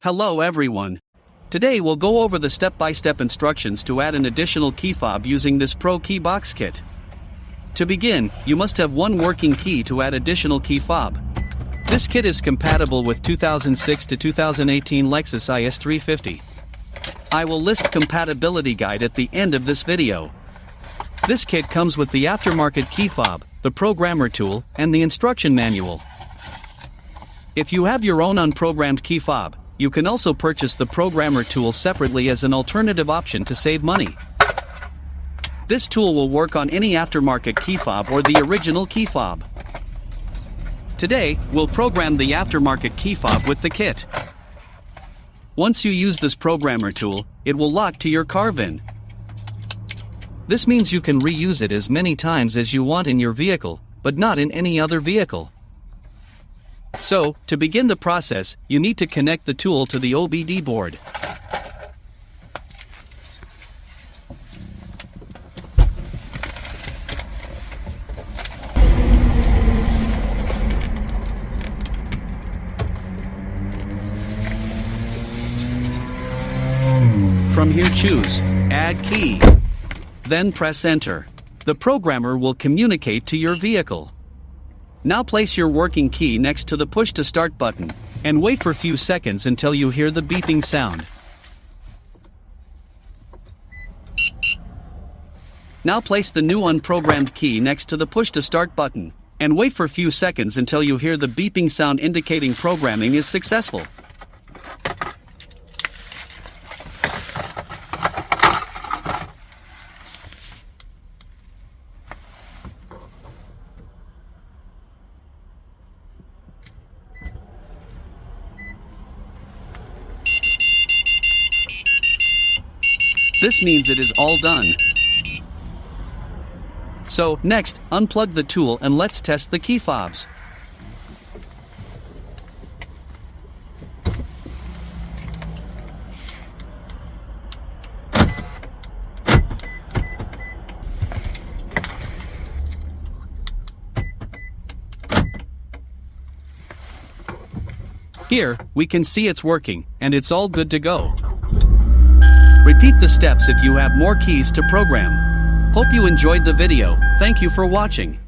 Hello everyone. Today we'll go over the step-by-step instructions to add an additional key fob using this ProKeyBox kit. To begin, you must have one working key to add additional key fob. This kit is compatible with 2006 to 2018 Lexus IS 350. I will list compatibility guide at the end of this video. This kit comes with the aftermarket key fob, the programmer tool, and the instruction manual. If you have your own unprogrammed key fob, you can also purchase the programmer tool separately as an alternative option to save money. This tool will work on any aftermarket key fob or the original key fob. Today, we'll program the aftermarket key fob with the kit. Once you use this programmer tool, it will lock to your car VIN. This means you can reuse it as many times as you want in your vehicle, but not in any other vehicle. So, to begin the process, you need to connect the tool to the OBD board. From here choose Add Key. Then press Enter. The programmer will communicate to your vehicle. Now place your working key next to the push to start button, and wait for a few seconds until you hear the beeping sound. Now place the new unprogrammed key next to the push to start button, and wait for a few seconds until you hear the beeping sound indicating programming is successful. This means it is all done. So, next, unplug the tool and let's test the key fobs. Here, we can see it's working, and it's all good to go. Repeat the steps if you have more keys to program. Hope you enjoyed the video. Thank you for watching.